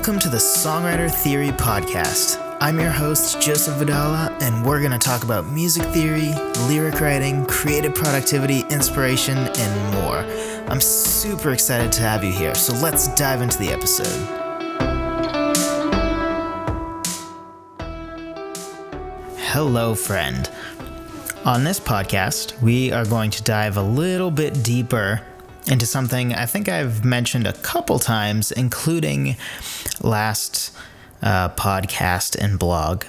Welcome to the Songwriter Theory Podcast. I'm your host, Joseph Vidala, and we're going to talk about music theory, lyric writing, creative productivity, inspiration, and more. I'm super excited to have you here, so let's dive into the episode. Hello, friend. On this podcast, we are going to dive a little bit deeper into something I think I've mentioned a couple times, including last podcast and blog,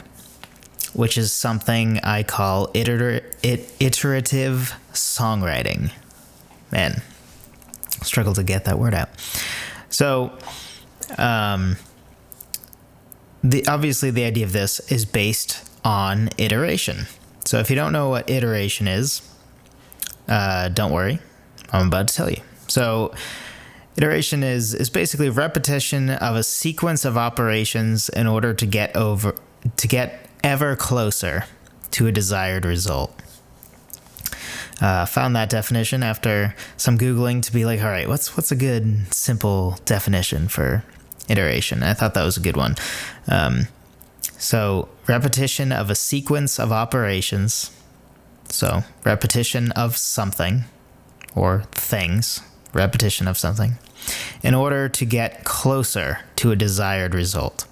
which is something I call iterative songwriting. Man, struggle to get that word out. So, obviously the idea of this is based on iteration. So if you don't know what iteration is, don't worry. I'm about to tell you. So iteration is basically repetition of a sequence of operations in order to get ever closer to a desired result. Found that definition after some Googling to be like, all right, what's a good simple definition for iteration? I thought that was a good one. So repetition of a sequence of operations. So repetition of something or things, repetition of something, in order to get closer to a desired result.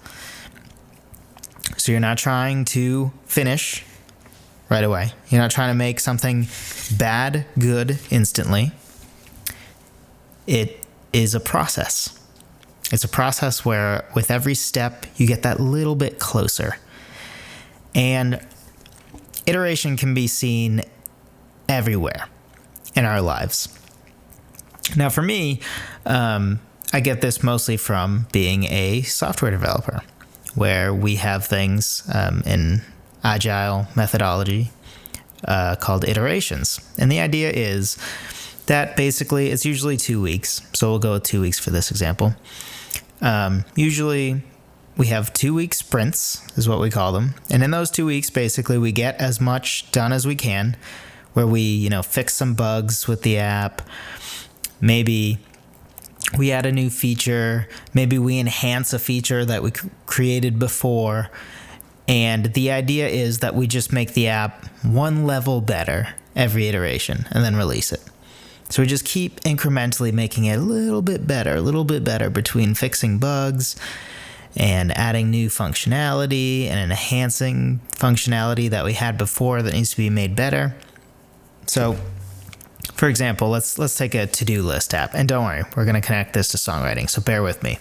So you're not trying to finish right away. You're not trying to make something bad good instantly. It is a process. It's a process where with every step you get that little bit closer. And iteration can be seen everywhere in our lives. Now for me, I get this mostly from being a software developer, where we have things in agile methodology called iterations. And the idea is that basically it's usually 2 weeks. So we'll go with 2 weeks for this example. Usually we have 2-week sprints is what we call them. And in those 2 weeks, basically we get as much done as we can, where we, fix some bugs with the app. Maybe we add a new feature. Maybe we enhance a feature that we created before. And the idea is that we just make the app one level better every iteration and then release it. So we just keep incrementally making it a little bit better between fixing bugs and adding new functionality and enhancing functionality that we had before that needs to be made better. So, for example, let's take a to-do list app. And don't worry, we're going to connect this to songwriting, so bear with me.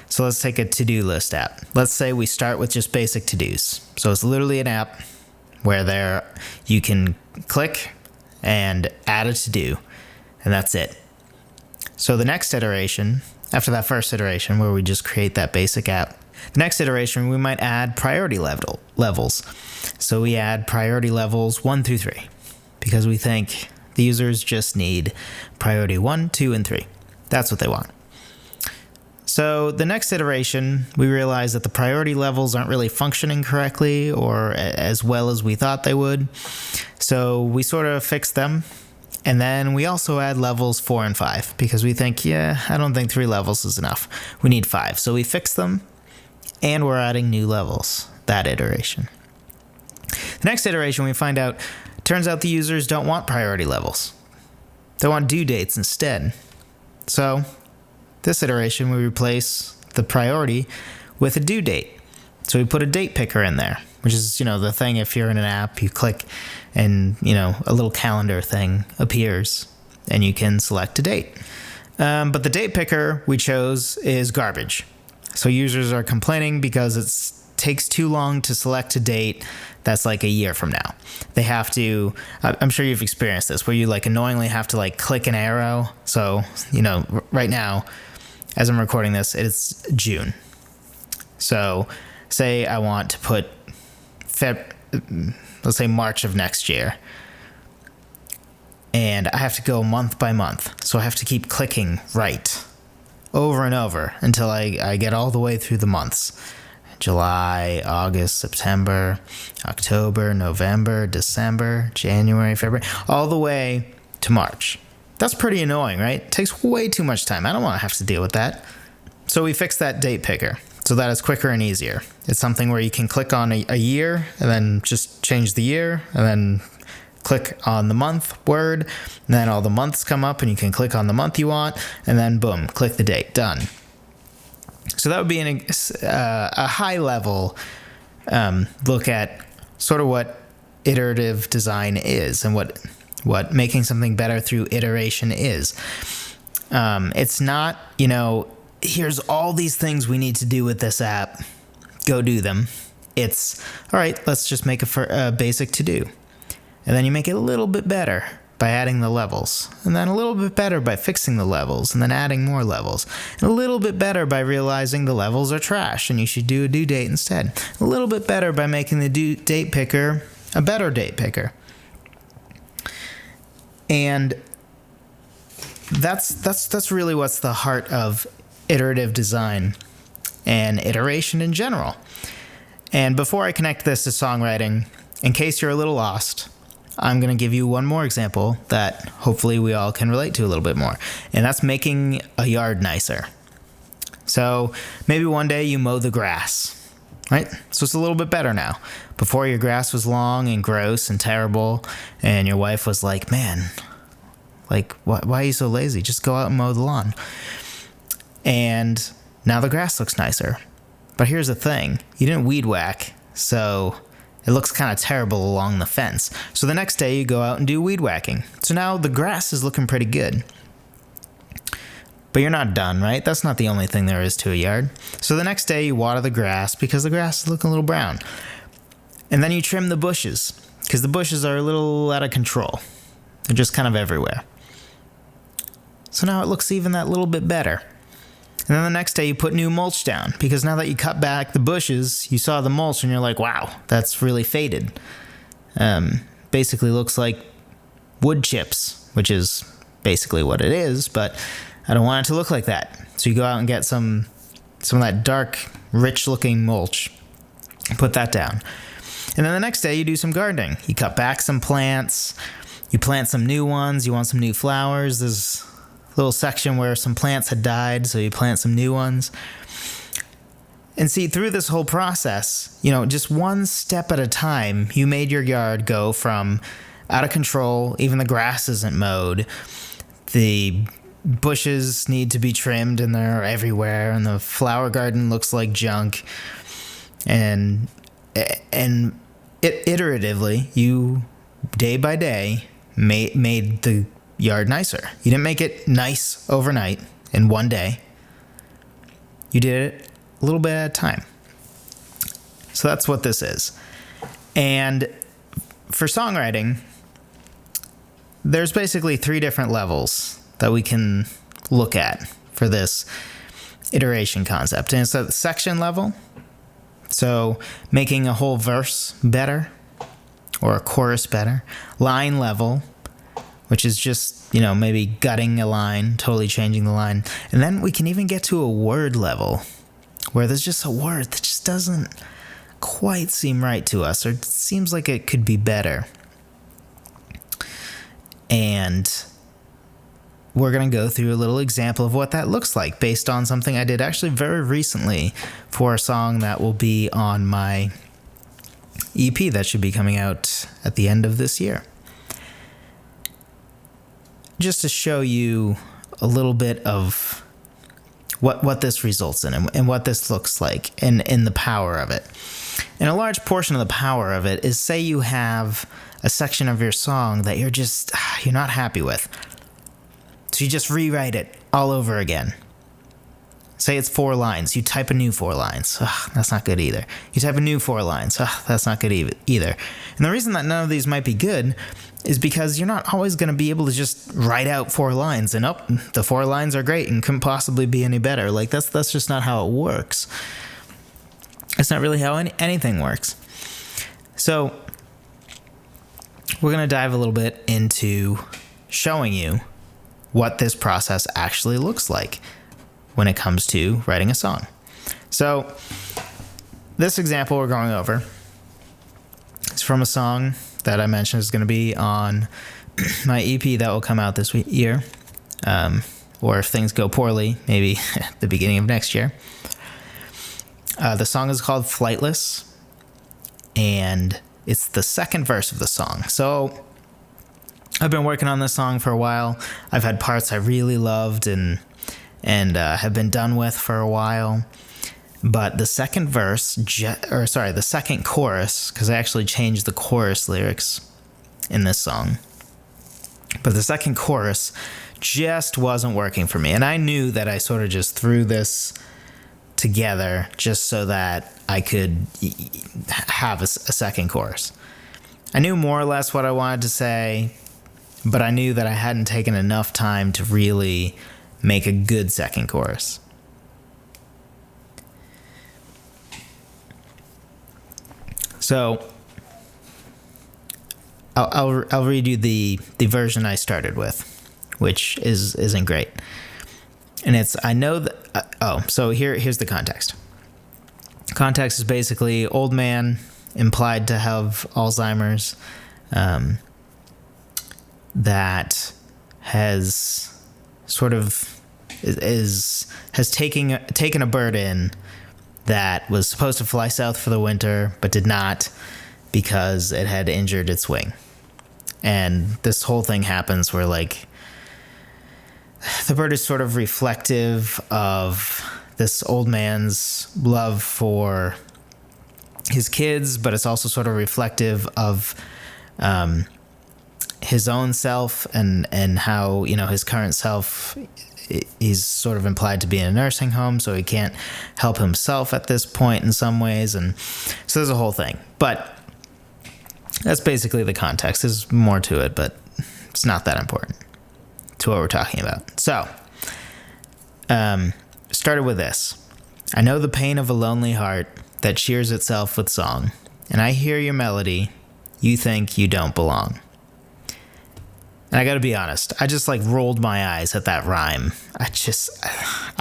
So let's take a to-do list app. Let's say we start with just basic to-dos. So it's literally an app where you can click and add a to-do, and that's it. So the next iteration, after that first iteration where we just create that basic app, the next iteration we might add priority levels. So we add priority levels 1 through 3. Because we think the users just need priority 1, 2, and 3. That's what they want. So the next iteration, we realize that the priority levels aren't really functioning correctly or as well as we thought they would. So we sort of fix them. And then we also add levels 4 and 5 because we think, I don't think 3 levels is enough. We need 5. So we fix them and we're adding new levels, that iteration. The next iteration, we find out, turns out the users don't want priority levels. They want due dates instead. So this iteration, we replace the priority with a due date. So we put a date picker in there, which is, the thing if you're in an app, you click and, a little calendar thing appears and you can select a date. But the date picker we chose is garbage. So users are complaining because it takes too long to select a date that's like a year from now. They have to, I'm sure you've experienced this, where you annoyingly have to click an arrow. So, right now, as I'm recording this, it's June. So say I want to put let's say March of next year. And I have to go month by month. So I have to keep clicking right over and over until I get all the way through the months. July, August, September, October, November, December, January, February, all the way to March. That's pretty annoying, right? It takes way too much time. I don't want to have to deal with that. So we fixed that date picker. So so that it's quicker and easier. It's something where you can click on a year and then just change the year, and then click on the month word, and then all the months come up and you can click on the month you want, and then boom, click the date, done. So that would be a high level look at sort of what iterative design is and what making something better through iteration is. It's not, here's all these things we need to do with this app, go do them. It's, all right, let's just make a basic to-do. And then you make it a little bit better by adding the levels, and then a little bit better by fixing the levels, and then adding more levels, and a little bit better by realizing the levels are trash and you should do a due date instead. A little bit better by making the due date picker a better date picker. And that's really what's the heart of iterative design and iteration in general. And before I connect this to songwriting, in case you're a little lost, I'm going to give you one more example that hopefully we all can relate to a little bit more, and that's making a yard nicer. So maybe one day you mow the grass, right? So it's a little bit better now. Before, your grass was long and gross and terrible, and your wife was like, man, like, why are you so lazy? Just go out and mow the lawn. And now the grass looks nicer. But here's the thing. You didn't weed whack, so it looks kind of terrible along the fence. So the next day you go out and do weed whacking. So now the grass is looking pretty good. But you're not done, right? That's not the only thing there is to a yard. So the next day you water the grass because the grass is looking a little brown. And then you trim the bushes because the bushes are a little out of control. They're just kind of everywhere. So now it looks even that little bit better. And then the next day you put new mulch down because now that you cut back the bushes, you saw the mulch and you're like, wow, that's really faded. Basically looks like wood chips, which is basically what it is, but I don't want it to look like that. So you go out and get some of that dark, rich-looking mulch, put that down. And then the next day you do some gardening. You cut back some plants, you plant some new ones, you want some new flowers. There's a little section where some plants had died, so you plant some new ones. And see, through this whole process, just one step at a time, you made your yard go from out of control, even the grass isn't mowed, the bushes need to be trimmed and they're everywhere, and the flower garden looks like junk, and iteratively, you day by day made the yard nicer. You didn't make it nice overnight in one day. You did it a little bit at a time. So that's what this is. And for songwriting, there's basically 3 different levels that we can look at for this iteration concept. And it's at the section level. So making a whole verse better or a chorus better. Line level, which is just, maybe gutting a line, totally changing the line. And then we can even get to a word level where there's just a word that just doesn't quite seem right to us, or it seems like it could be better. And we're going to go through a little example of what that looks like based on something I did actually very recently for a song that will be on my EP that should be coming out at the end of this year. Just to show you a little bit of what this results in and what this looks like and the power of it. And a large portion of the power of it is, say you have a section of your song that you're not happy with. So you just rewrite it all over again. Say it's 4 lines. You type a new 4 lines. That's not good either. You type a new 4 lines. That's not good either. And the reason that none of these might be good is because you're not always going to be able to just write out 4 lines and the 4 lines are great and couldn't possibly be any better. Like that's just not how it works. It's not really how anything works. So we're going to dive a little bit into showing you what this process actually looks like when it comes to writing a song. So this example we're going over is from a song that I mentioned is going to be on my EP that will come out this year. Or if things go poorly, maybe at the beginning of next year. The song is called Flightless, and it's the second verse of the song. So I've been working on this song for a while. I've had parts I really loved and have been done with for a while. But the second verse, the second chorus, because I actually changed the chorus lyrics in this song. But the second chorus just wasn't working for me. And I knew that I sort of just threw this together just so that I could have a second chorus. I knew more or less what I wanted to say, but I knew that I hadn't taken enough time to really make a good second chorus. So I'll read you the version I started with, which isn't great. And it's, I know that, so here's the context. Context is basically old man implied to have Alzheimer's, that has sort of has taken a bird in that was supposed to fly south for the winter, but did not because it had injured its wing. And this whole thing happens where, like, the bird is sort of reflective of this old man's love for his kids, but it's also sort of reflective of his own self and how, his current self, he's sort of implied to be in a nursing home, so he can't help himself at this point in some ways. And so there's a whole thing. But that's basically the context. There's more to it, but it's not that important to what we're talking about. So, started with this. I know the pain of a lonely heart that cheers itself with song, and I hear your melody, you think you don't belong. And I gotta be honest, I just rolled my eyes at that rhyme. I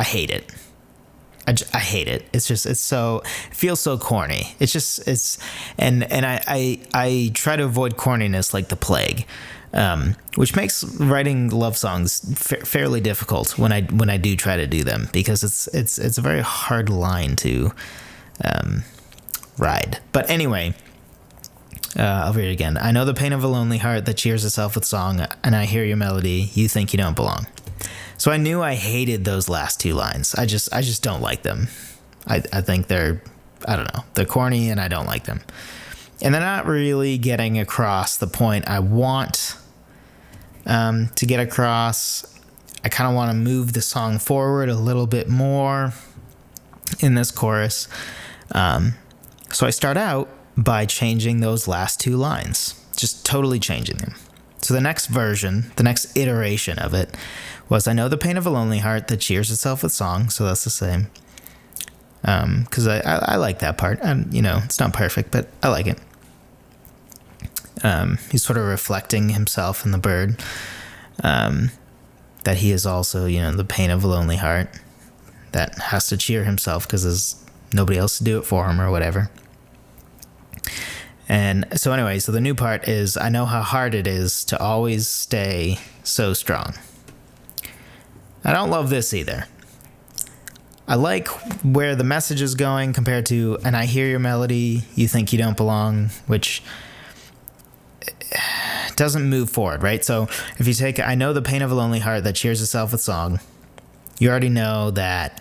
hate it. I hate it. It feels so corny. And I try to avoid corniness like the plague, which makes writing love songs fairly difficult when I do try to do them, because it's a very hard line to ride. But anyway, I'll read it again. I know the pain of a lonely heart that cheers itself with song, and I hear your melody, you think you don't belong. So I knew I hated those last two lines. I just don't like them. I think they're corny, and I don't like them. And they're not really getting across the point I want to get across. I kind of want to move the song forward a little bit more in this chorus. So I start out by changing those last two lines, just totally changing them. So the next version, the next iteration of it was, I know the pain of a lonely heart that cheers itself with song. So that's the same. Because I like that part. And, it's not perfect, but I like it. He's sort of reflecting himself in the bird. That he is also, the pain of a lonely heart that has to cheer himself because there's nobody else to do it for him or whatever. And so anyway, so the new part is, I know how hard it is to always stay so strong. I don't love this either. I like where the message is going compared to, and I hear your melody, you think you don't belong, which doesn't move forward, right? So if you take, I know the pain of a lonely heart that cheers itself with song, you already know that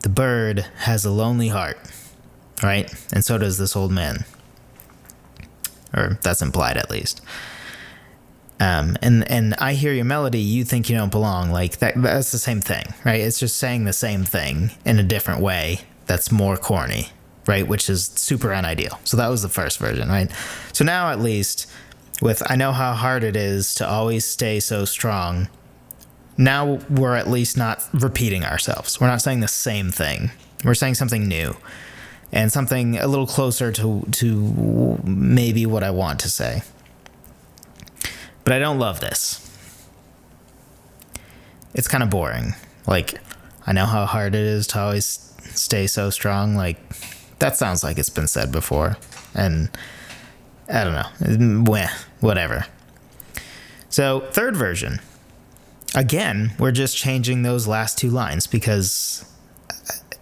the bird has a lonely heart, right? And so does this old man. Or that's implied, at least. And I hear your melody, you think you don't belong. Like that's the same thing, right? It's just saying the same thing in a different way that's more corny, right? Which is super unideal. So that was the first version, right? So now at least with, I know how hard it is to always stay so strong. Now we're at least not repeating ourselves. We're not saying the same thing. We're saying something new. And something a little closer to maybe what I want to say. But I don't love this. It's kind of boring. Like, I know how hard it is to always stay so strong. Like, that sounds like it's been said before. And I don't know. Whatever. So, third version. Again, we're just changing those last two lines because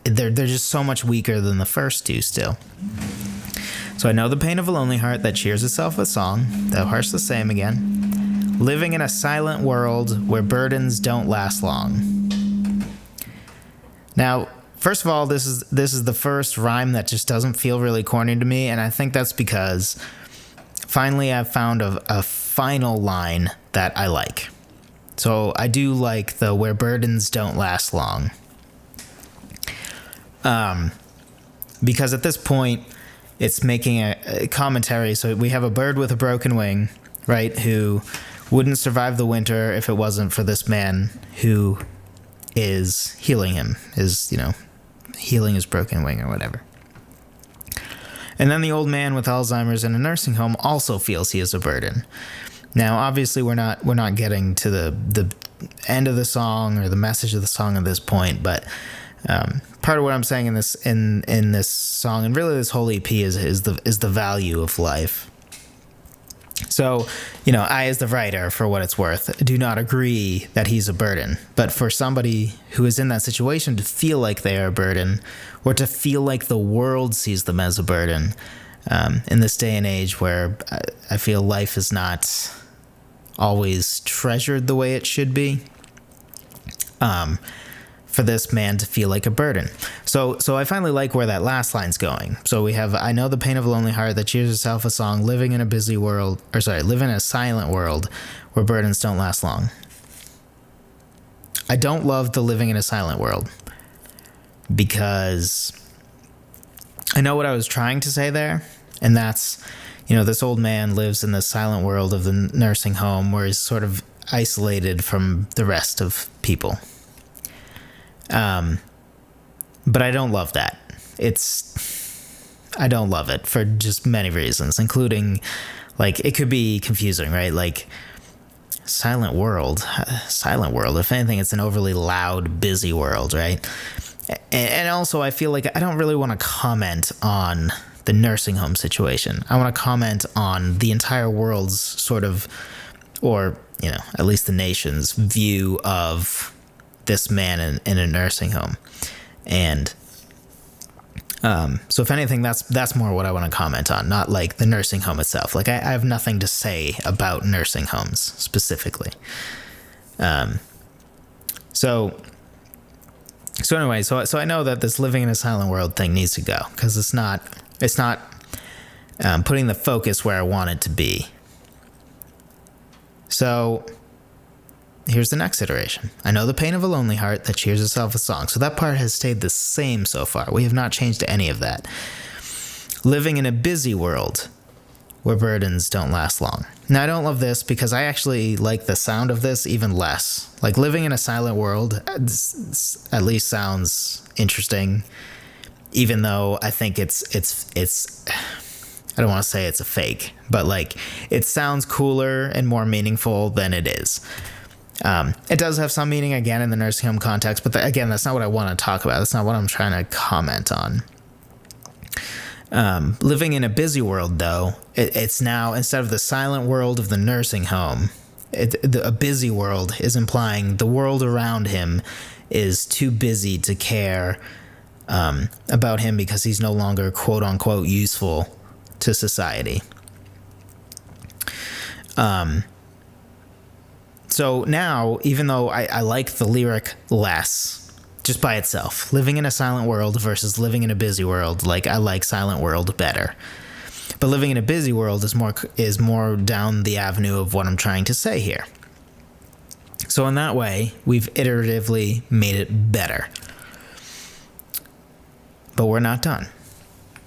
they're just so much weaker than the first two still. So I know the pain of a lonely heart that cheers itself with song. Thou heart's the same again. Living in a silent world where burdens don't last long. Now, first of all, this is the first rhyme that just doesn't feel really corny to me, and I think that's because finally I've found a final line that I like. So I do like the where burdens don't last long. Because at this point, it's making a commentary. So we have a bird with a broken wing, right, who wouldn't survive the winter if it wasn't for this man who is healing him, healing his broken wing or whatever. And then the old man with Alzheimer's in a nursing home also feels he is a burden. Now, obviously, we're not getting to the end of the song or the message of the song at this point, but part of what I'm saying in this song, and really this whole EP, is the value of life. So, I, as the writer, for what it's worth, do not agree that he's a burden. But for somebody who is in that situation to feel like they are a burden, or to feel like the world sees them as a burden, in this day and age where I feel life is not always treasured the way it should be, for this man to feel like a burden. So I finally like where that last line's going. So we have, I know the pain of a lonely heart that cheers itself a song, living in a silent world where burdens don't last long. I don't love the living in a silent world because I know what I was trying to say there, and that's, this old man lives in the silent world of the nursing home where he's sort of isolated from the rest of people. But I don't love that. I don't love it for just many reasons, including, it could be confusing, right? Silent world. If anything, it's an overly loud, busy world, right? And also, I feel like I don't really want to comment on the nursing home situation. I want to comment on the entire world's sort of, or, at least the nation's view of this man in a nursing home. And so if anything, that's more what I want to comment on, not the nursing home itself. I have nothing to say about nursing homes specifically. So anyway, so I know that this living in a silent world thing needs to go, because it's not putting the focus where I want it to be. So here's the next iteration. I know the pain of a lonely heart that cheers itself a song. So that part has stayed the same so far. We have not changed any of that. Living in a busy world where burdens don't last long. Now, I don't love this because I actually like the sound of this even less. Living in a silent world at least sounds interesting, even though I think it's I don't want to say it's a fake, but it sounds cooler and more meaningful than it is. It does have some meaning, again, in the nursing home context, but again, that's not what I want to talk about. That's not what I'm trying to comment on. Living in a busy world, though, it's now, instead of the silent world of the nursing home, a busy world is implying the world around him is too busy to care about him because he's no longer, quote-unquote, useful to society. So now, even though I like the lyric less, just by itself, living in a silent world versus living in a busy world, I like silent world better. But living in a busy world is more down the avenue of what I'm trying to say here. So in that way, we've iteratively made it better. But we're not done,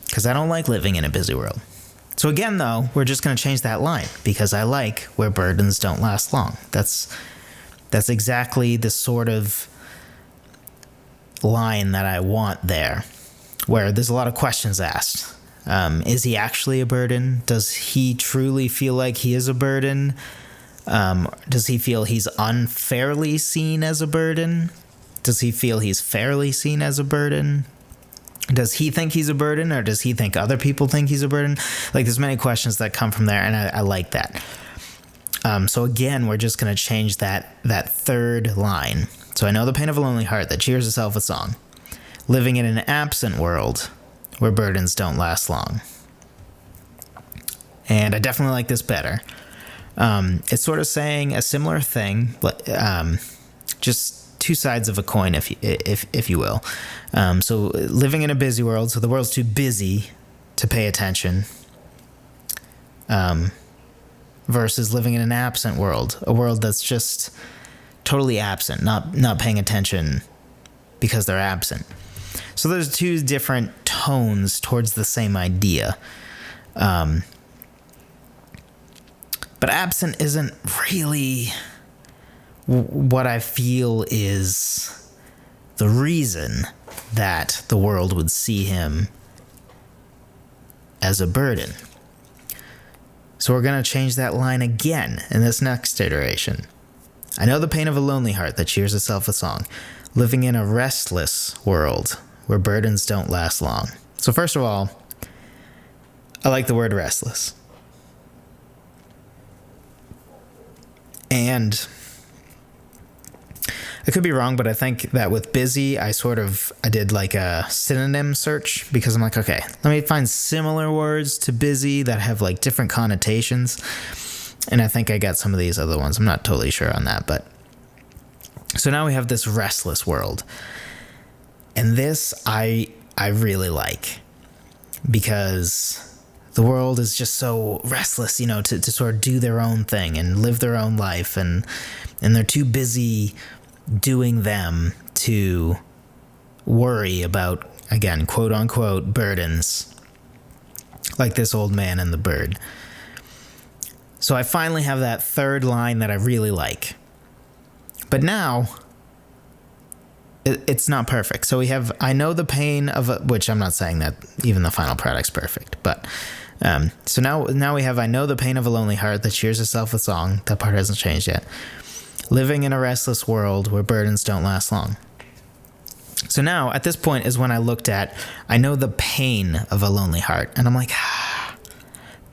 because I don't like living in a busy world. So again, though, we're just going to change that line, because I like where burdens don't last long. That's exactly the sort of line that I want there, where there's a lot of questions asked. Is he actually a burden? Does he truly feel like he is a burden? Does he feel he's unfairly seen as a burden? Does he feel he's fairly seen as a burden? Does he think he's a burden, or does he think other people think he's a burden? There's many questions that come from there, and I like that. So again, we're just going to change that third line. So I know the pain of a lonely heart that cheers itself a song. living in an absent world where burdens don't last long. And I definitely like this better. It's sort of saying a similar thing, just two sides of a coin, if you will. So living in a busy world, so the world's too busy to pay attention, versus living in an absent world, a world that's just totally absent, not paying attention because they're absent. So there's two different tones towards the same idea. But absent isn't really what I feel is the reason that the world would see him as a burden. So we're going to change that line again in this next iteration. I know the pain of a lonely heart that cheers itself with song, living in a restless world where burdens don't last long. So first of all, I like the word restless. And I could be wrong, but I think that with busy, I did like a synonym search because I'm like, okay, let me find similar words to busy that have like different connotations. And I think I got some of these other ones. I'm not totally sure on that, but so now we have this restless world. And this I really like because the world is just so restless, to sort of do their own thing and live their own life. And they're too busy doing them to worry about, again, quote unquote, burdens like this old man and the bird. So I finally have that third line that I really like. But now it's not perfect. So we have, I know the pain of which I'm not saying that even the final product's perfect, but so now we have, I know the pain of a lonely heart that cheers itself with song. That part hasn't changed yet. Living in a restless world where burdens don't last long. So now, at this point is when I looked at, I know the pain of a lonely heart. And I'm like,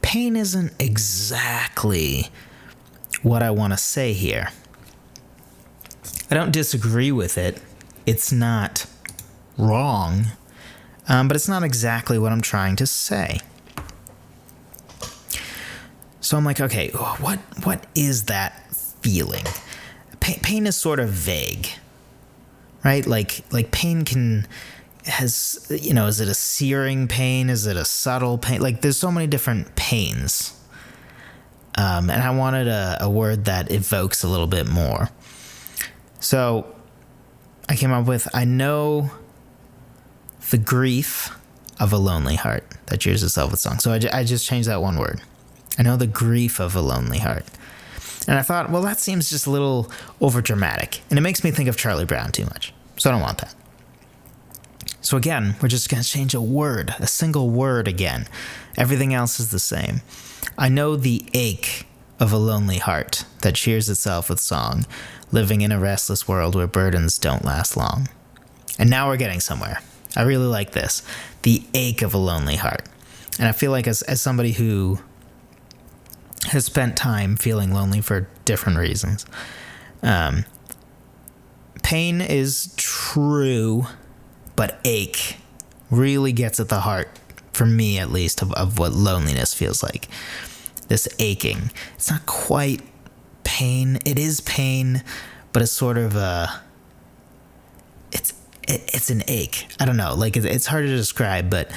pain isn't exactly what I want to say here. I don't disagree with it. It's not wrong, but it's not exactly what I'm trying to say. So I'm like, okay, what is that feeling? Pain is sort of vague, right? Like pain is it a searing pain? Is it a subtle pain? Like there's so many different pains. And I wanted a word that evokes a little bit more. So I came up with, I know the grief of a lonely heart that cheers itself with song. So I just changed that one word. I know the grief of a lonely heart. And I thought, well, that seems just a little overdramatic. And it makes me think of Charlie Brown too much. So I don't want that. So again, we're just going to change a single word again. Everything else is the same. I know the ache of a lonely heart that cheers itself with song, living in a restless world where burdens don't last long. And now we're getting somewhere. I really like this. The ache of a lonely heart. And I feel like as somebody who has spent time feeling lonely for different reasons. Pain is true, but ache really gets at the heart, for me at least, of what loneliness feels like. This aching. It's not quite pain. It is pain, but it's sort of it's an ache. I don't know. Like it's hard to describe, but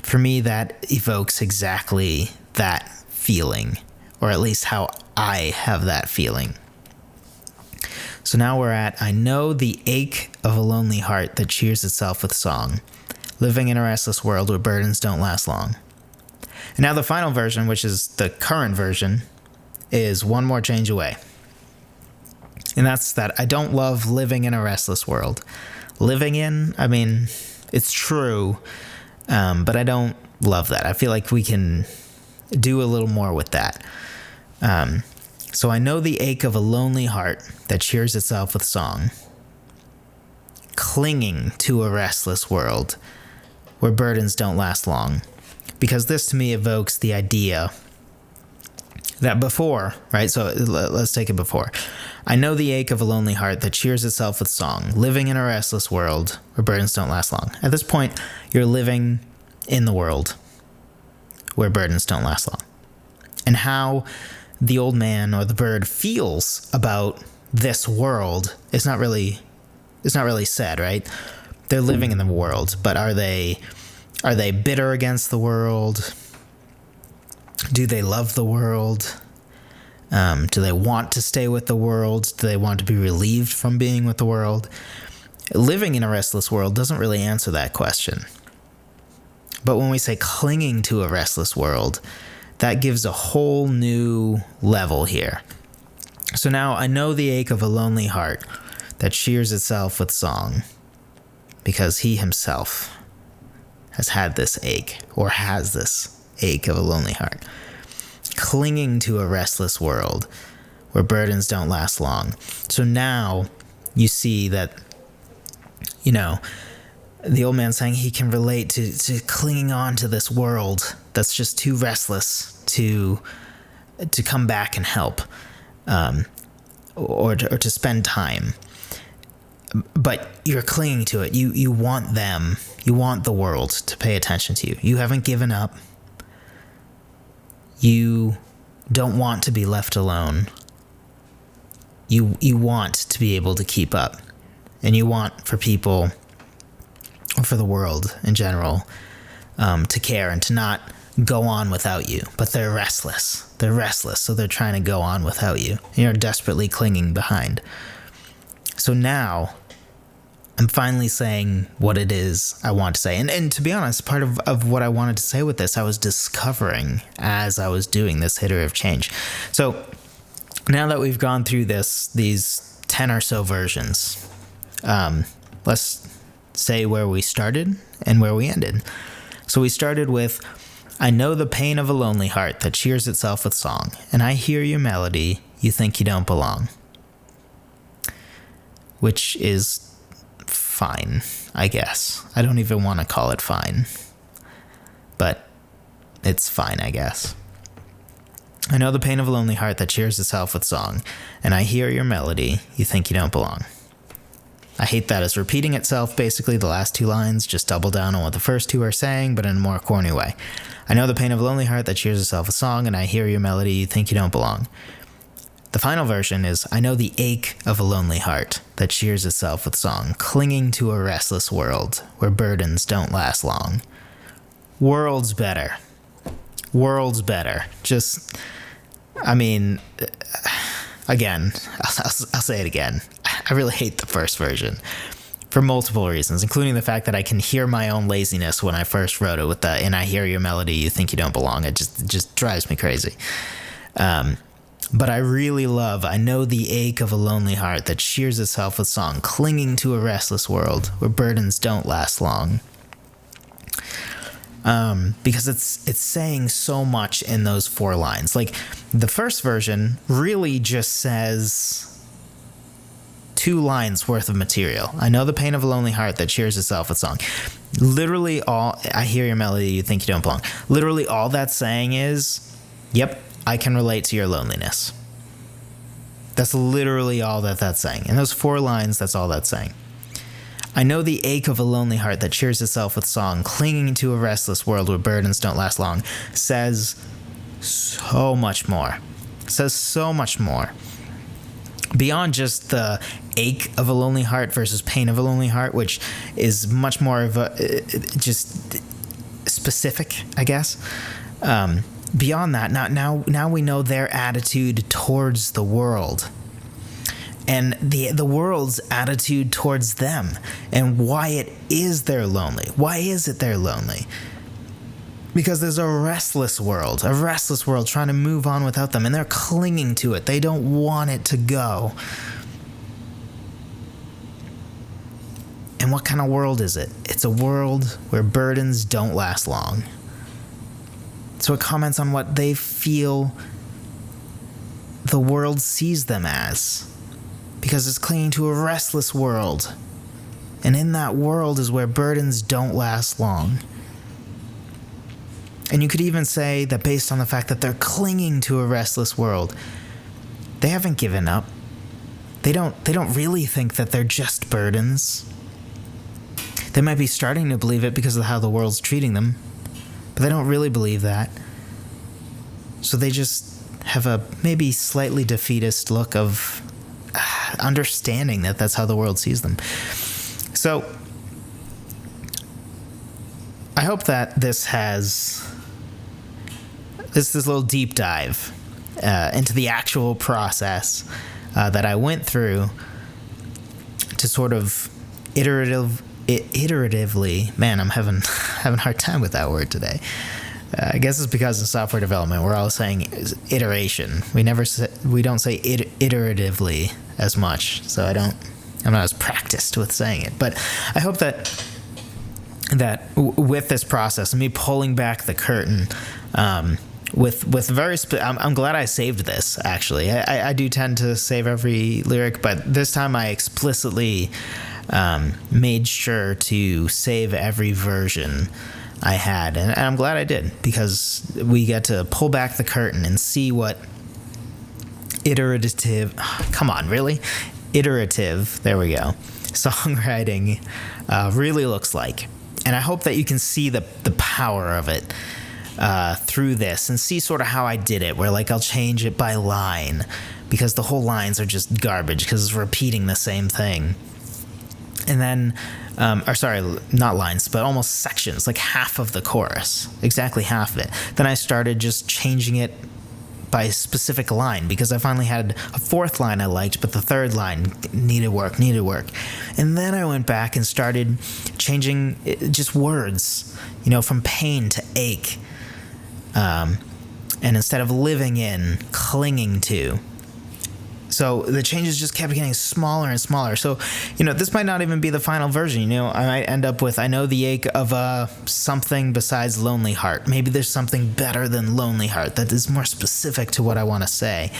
for me that evokes exactly that feeling, or at least how I have that feeling. So now we're at, I know the ache of a lonely heart that cheers itself with song, living in a restless world where burdens don't last long. And now the final version, which is the current version, is one more change away. And that's that I don't love living in a restless world. Living in, I mean, it's true, but I don't love that. I feel like we can do a little more with that. So I know the ache of a lonely heart that cheers itself with song, clinging to a restless world where burdens don't last long. Because this to me evokes the idea that before, right? So let's take it before. I know the ache of a lonely heart that cheers itself with song, living in a restless world where burdens don't last long. At this point, you're living in the world where burdens don't last long. And how the old man or the bird feels about this world is not really said, right? They're living in the world, but are they bitter against the world? Do they love the world? Do they want to stay with the world? Do they want to be relieved from being with the world? Living in a restless world doesn't really answer that question. But when we say clinging to a restless world, that gives a whole new level here. So now I know the ache of a lonely heart that cheers itself with song, because he himself has had this ache, or has this ache of a lonely heart, clinging to a restless world where burdens don't last long. So now you see that, the old man saying he can relate to clinging on to this world that's just too restless to come back and help, or to spend time. But you're clinging to it. You want them. You want the world to pay attention to you. You haven't given up. You don't want to be left alone. You want to be able to keep up. And you want for people, or for the world in general, to care and to not go on without you. But they're restless. They're restless, so they're trying to go on without you. And you're desperately clinging behind. So now, I'm finally saying what it is I want to say. And to be honest, part of what I wanted to say with this, I was discovering as I was doing this iterative change. So now that we've gone through these 10 or so versions, let's say where we started and where we ended. So we started with, I know the pain of a lonely heart that cheers itself with song, and I hear your melody, you think you don't belong. Which is fine, I guess. I don't even want to call it fine, but it's fine, I guess. I know the pain of a lonely heart that cheers itself with song, and I hear your melody, you think you don't belong. I hate that it's repeating itself, basically the last two lines, just double down on what the first two are saying, but in a more corny way. I know the pain of a lonely heart that cheers itself with song, and I hear your melody, you think you don't belong. The final version is, I know the ache of a lonely heart that cheers itself with song, clinging to a restless world where burdens don't last long. World's better. World's better. Just, again, I'll say it again. I really hate the first version for multiple reasons, including the fact that I can hear my own laziness when I first wrote it with the, and I hear your melody, you think you don't belong. It just drives me crazy. But I really love, I know the ache of a lonely heart that cheers itself with song, clinging to a restless world where burdens don't last long. Because it's saying so much in those 4 lines. Like, the first version really just says 2 lines worth of material. I know the pain of a lonely heart that cheers itself with song. Literally all, I hear your melody, you think you don't belong. Literally all that's saying is, yep, I can relate to your loneliness. That's literally all that's saying. In those 4 lines, that's all that's saying. I know the ache of a lonely heart that cheers itself with song, clinging to a restless world where burdens don't last long, says so much more. Says so much more. Beyond just the ache of a lonely heart versus pain of a lonely heart, which is much more of a just specific, I guess. Beyond that, now we know their attitude towards the world. And the world's attitude towards them, and why it is they're lonely. Why is it they're lonely? Because there's a restless world trying to move on without them, and they're clinging to it. They don't want it to go. And what kind of world is it? It's a world where burdens don't last long. So it comments on what they feel the world sees them as. Because it's clinging to a restless world. And in that world is where burdens don't last long. And you could even say that based on the fact that they're clinging to a restless world, they haven't given up. They don't really think that they're just burdens. They might be starting to believe it because of how the world's treating them, but they don't really believe that. So they just have a maybe slightly defeatist look of understanding that that's how the world sees them. So I hope that this little deep dive into the actual process that I went through to sort of iteratively, man, I'm having a hard time with that word today. I guess it's because in software development we're all saying iteration. We don't say iteratively as much, so I'm not as practiced with saying it. But I hope that with this process, and me pulling back the curtain, with very I'm glad I saved this. Actually, I do tend to save every lyric, but this time I explicitly made sure to save every version I had, and I'm glad I did, because we get to pull back the curtain and see what iterative there we go, songwriting really looks like. And I hope that you can see the power of it through this, and see sort of how I did it, where like I'll change it by line because the whole lines are just garbage because it's repeating the same thing. And then, not lines, but almost sections, like half of the chorus, exactly half of it. Then I started just changing it by specific line, because I finally had a fourth line I liked, but the third line needed work. And then I went back and started changing just words, from pain to ache. And instead of living in, clinging to. So the changes just kept getting smaller and smaller. So, this might not even be the final version. I might end up with, I know the ache of something besides Lonely Heart. Maybe there's something better than Lonely Heart that is more specific to what I want to say.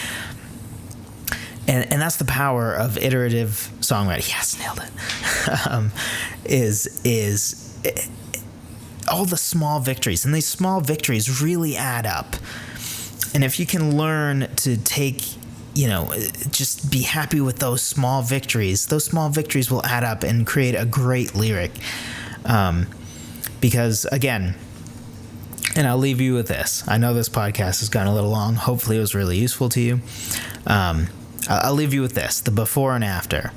And that's the power of iterative songwriting. Yes, nailed it. Is all the small victories. And these small victories really add up. And if you can learn to take, just be happy with those small victories will add up and create a great lyric. Because, again, and I'll leave you with this. I know this podcast has gone a little long. Hopefully it was really useful to you. I'll leave you with this, the before and after,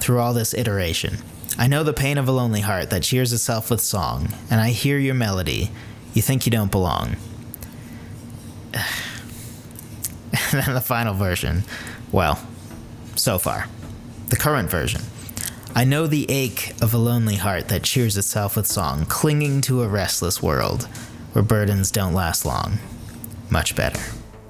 through all this iteration. I know the pain of a lonely heart that cheers itself with song, and I hear your melody. You think you don't belong. And then the final version, well, so far, the current version. I know the ache of a lonely heart that cheers itself with song, clinging to a restless world where burdens don't last long. Much better.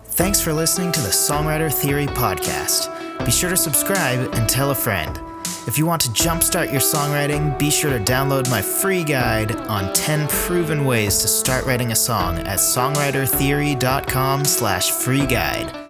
Thanks for listening to the Songwriter Theory Podcast. Be sure to subscribe and tell a friend. If you want to jumpstart your songwriting, be sure to download my free guide on 10 proven ways to start writing a song at songwritertheory.com/free guide.